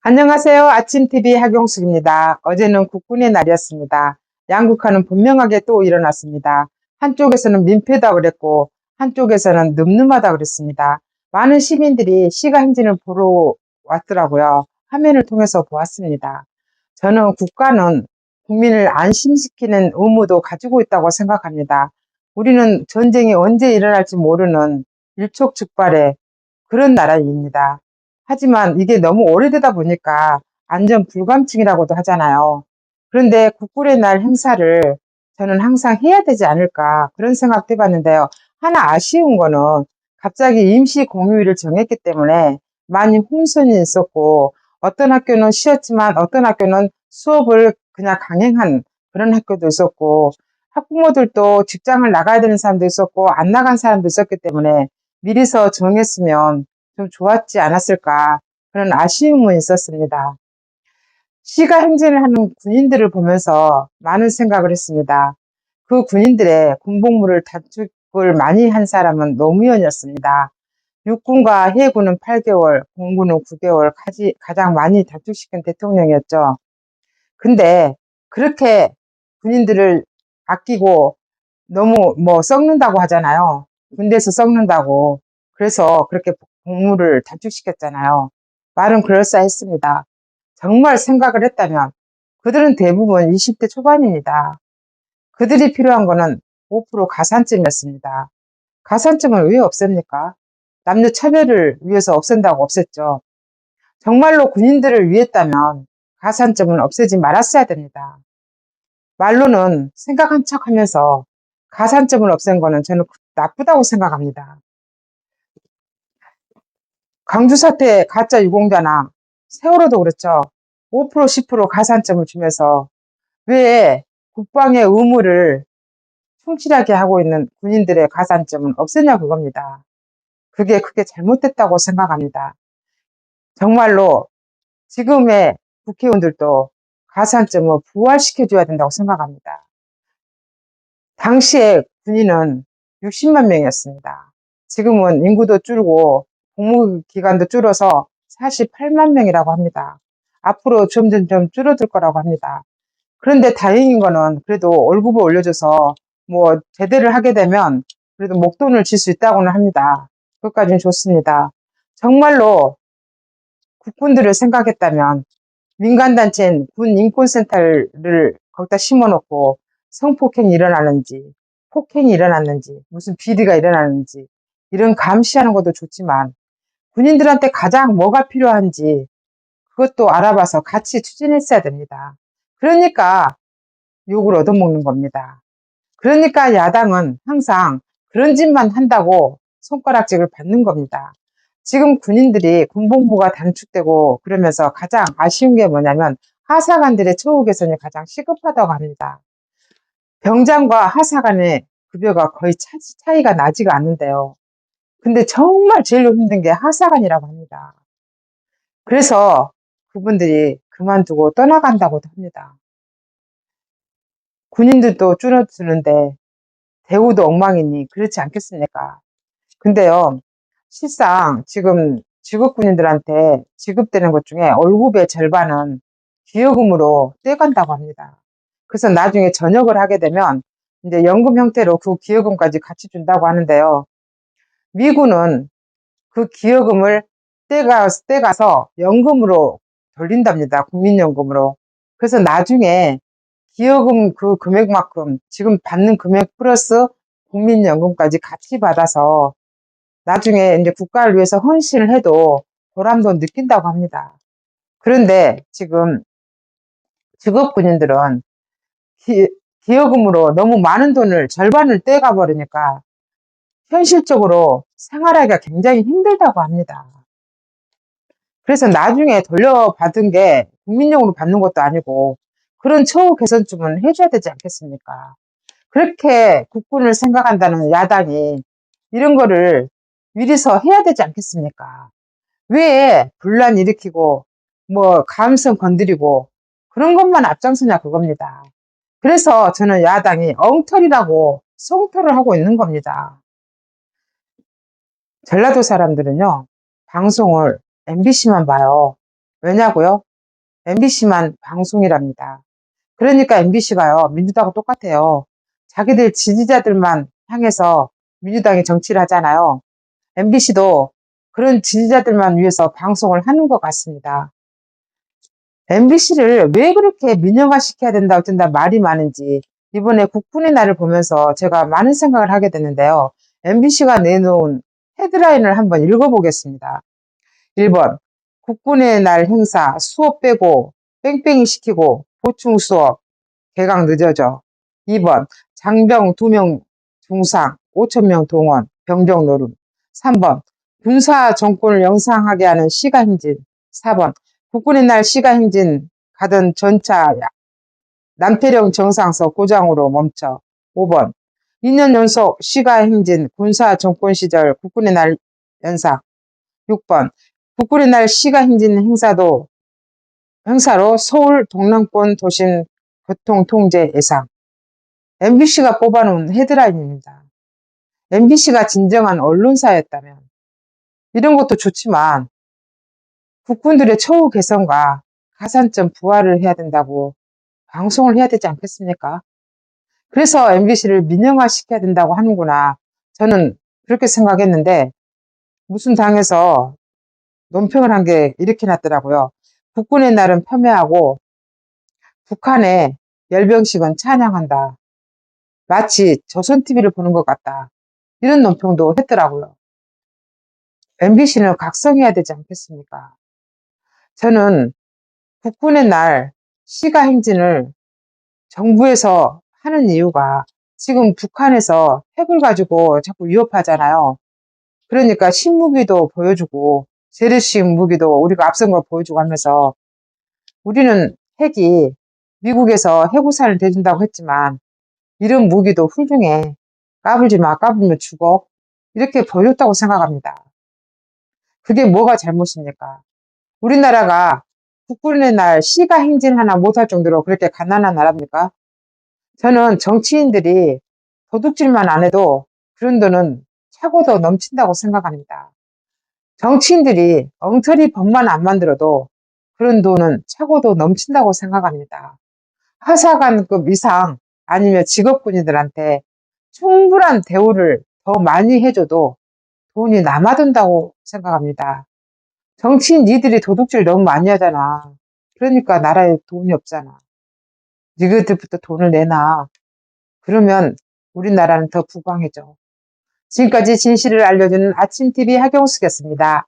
안녕하세요. 아침TV 하경숙입니다. 어제는 국군의 날이었습니다. 양극화는 분명하게 또 일어났습니다. 한쪽에서는 민폐다 그랬고 한쪽에서는 늠름하다 그랬습니다. 많은 시민들이 시가 행진을 보러 왔더라고요. 화면을 통해서 보았습니다. 저는 국가는 국민을 안심시키는 의무도 가지고 있다고 생각합니다. 우리는 전쟁이 언제 일어날지 모르는 일촉즉발의 그런 나라입니다. 하지만 이게 너무 오래되다 보니까 안전 불감증이라고도 하잖아요. 그런데 국군의 날 행사를 저는 항상 해야 되지 않을까 그런 생각도 해봤는데요. 하나 아쉬운 거는 갑자기 임시 공휴일을 정했기 때문에 많이 혼선이 있었고 어떤 학교는 쉬었지만 어떤 학교는 수업을 그냥 강행한 그런 학교도 있었고 학부모들도 직장을 나가야 되는 사람도 있었고 안 나간 사람도 있었기 때문에 미리서 정했으면 좀 좋았지 않았을까 그런 아쉬움은 있었습니다. 시가 행진을 하는 군인들을 보면서 많은 생각을 했습니다. 그 군인들의 군복무를 단축을 많이 한 사람은 노무현이었습니다. 육군과 해군은 8개월, 공군은 9개월 가장 많이 단축시킨 대통령이었죠. 근데 그렇게 군인들을 아끼고 너무 썩는다고 하잖아요. 군대에서 썩는다고. 그래서 그렇게 복무를 단축시켰잖아요. 말은 그럴싸했습니다. 정말 생각을 했다면 그들은 대부분 20대 초반입니다. 그들이 필요한 거는 5% 가산점이었습니다. 가산점을 왜 없앱니까? 남녀 차별을 위해서 없앤다고 없앴죠. 정말로 군인들을 위했다면 가산점은 없애지 말았어야 됩니다. 말로는 생각한 척 하면서 가산점을 없앤 거는 저는 나쁘다고 생각합니다. 광주 사태 가짜 유공자나 세월호도 그렇죠. 5% 10% 가산점을 주면서 왜 국방의 의무를 충실하게 하고 있는 군인들의 가산점은 없애냐 그겁니다. 그게 크게 잘못됐다고 생각합니다. 정말로 지금의 국회의원들도 가산점을 부활시켜줘야 된다고 생각합니다. 당시에 군인은 60만 명이었습니다. 지금은 인구도 줄고 복무 기간도 줄어서 48만 명이라고 합니다. 앞으로 점점점 줄어들 거라고 합니다. 그런데 다행인 거는 그래도 월급을 올려줘서 제대를 하게 되면 그래도 목돈을 줄 수 있다고는 합니다. 그것까지는 좋습니다. 정말로 국군들을 생각했다면 민간단체인 군인권센터를 거기다 심어놓고 성폭행이 일어나는지 폭행이 일어났는지 무슨 비리가 일어나는지 이런 감시하는 것도 좋지만 군인들한테 가장 뭐가 필요한지 그것도 알아봐서 같이 추진했어야 됩니다. 그러니까 욕을 얻어먹는 겁니다. 그러니까 야당은 항상 그런 짓만 한다고 손가락질을 받는 겁니다. 지금 군인들이 군복무가 단축되고 그러면서 가장 아쉬운 게 뭐냐면 하사관들의 처우 개선이 가장 시급하다고 합니다. 병장과 하사관의 급여가 거의 차이가 나지가 않는데요. 근데 정말 제일 힘든 게 하사관이라고 합니다. 그래서 그분들이 그만두고 떠나간다고도 합니다. 군인들도 줄어드는데 대우도 엉망이니 그렇지 않겠습니까? 근데요, 실상 지금 직업군인들한테 지급되는 것 중에 월급의 절반은 기여금으로 떼간다고 합니다. 그래서 나중에 전역을 하게 되면 이제 연금 형태로 그 기여금까지 같이 준다고 하는데요. 미군은 그 기여금을 떼가서 연금으로 돌린답니다. 국민연금으로. 그래서 나중에 기여금 그 금액만큼 지금 받는 금액 플러스 국민연금까지 같이 받아서 나중에 이제 국가를 위해서 헌신을 해도 보람도 느낀다고 합니다. 그런데 지금 직업군인들은 기여금으로 너무 많은 돈을 절반을 떼가 버리니까 현실적으로 생활하기가 굉장히 힘들다고 합니다. 그래서 나중에 돌려받은 게 국민연금으로 받는 것도 아니고 그런 처우 개선쯤은 해줘야 되지 않겠습니까? 그렇게 국군을 생각한다는 야당이 이런 거를 미리서 해야 되지 않겠습니까? 왜 분란 일으키고 감성 건드리고 그런 것만 앞장서냐 그겁니다. 그래서 저는 야당이 엉터리라고 성토를 하고 있는 겁니다. 전라도 사람들은요 방송을 MBC만 봐요. 왜냐고요? MBC만 방송이랍니다. 그러니까 MBC가요, 민주당하고 똑같아요. 자기들 지지자들만 향해서 민주당이 정치를 하잖아요. MBC도 그런 지지자들만 위해서 방송을 하는 것 같습니다. MBC를 왜 그렇게 민영화시켜야 된다 어쩐다 말이 많은지 이번에 국군의 날을 보면서 제가 많은 생각을 하게 됐는데요. MBC가 내놓은 헤드라인을 한번 읽어보겠습니다. 1번, 국군의 날 행사 수업 빼고 뺑뺑이 시키고 보충 수업 개강 늦어져. 2번, 장병 2명 중상 5,000명 동원 병정 노름. 3번, 군사 정권을 영상하게 하는 시가행진. 4번, 국군의 날 시가행진 가던 전차 남태령 정상서 고장으로 멈춰. 5번, 2년 연속 시가행진 군사 정권 시절 국군의 날 연상. 6번, 국군의 날 시가행진 행사로 서울 동남권 도심 교통 통제 예상. MBC가 뽑아놓은 헤드라인입니다. MBC가 진정한 언론사였다면 이런 것도 좋지만 국군들의 처우 개선과 가산점 부활을 해야 된다고 방송을 해야 되지 않겠습니까? 그래서 MBC를 민영화시켜야 된다고 하는구나. 저는 그렇게 생각했는데 무슨 당에서 논평을 한 게 이렇게 났더라고요. 국군의 날은 폄훼하고 북한의 열병식은 찬양한다. 마치 조선TV를 보는 것 같다. 이런 논평도 했더라고요. MBC는 각성해야 되지 않겠습니까? 저는 국군의 날 시가행진을 정부에서 하는 이유가 지금 북한에서 핵을 가지고 자꾸 위협하잖아요. 그러니까 신무기도 보여주고 재래식 무기도 우리가 앞선 걸 보여주고 하면서 우리는 핵이 미국에서 핵우산을 대준다고 했지만 이런 무기도 훌륭해. 까불지 마. 까불면 죽어. 이렇게 보여줬다고 생각합니다. 그게 뭐가 잘못입니까? 우리나라가 국군의 날 시가 행진 하나 못할 정도로 그렇게 가난한 나라입니까? 저는 정치인들이 도둑질만 안 해도 그런 돈은 차고도 넘친다고 생각합니다. 정치인들이 엉터리 법만 안 만들어도 그런 돈은 차고도 넘친다고 생각합니다. 하사관급 이상 아니면 직업군인들한테 충분한 대우를 더 많이 해줘도 돈이 남아돈다고 생각합니다. 정치인 니들이 도둑질 너무 많이 하잖아. 그러니까 나라에 돈이 없잖아. 니들부터 돈을 내놔. 그러면 우리나라는 더 부강해져. 지금까지 진실을 알려주는 아침TV 하경숙이었습니다.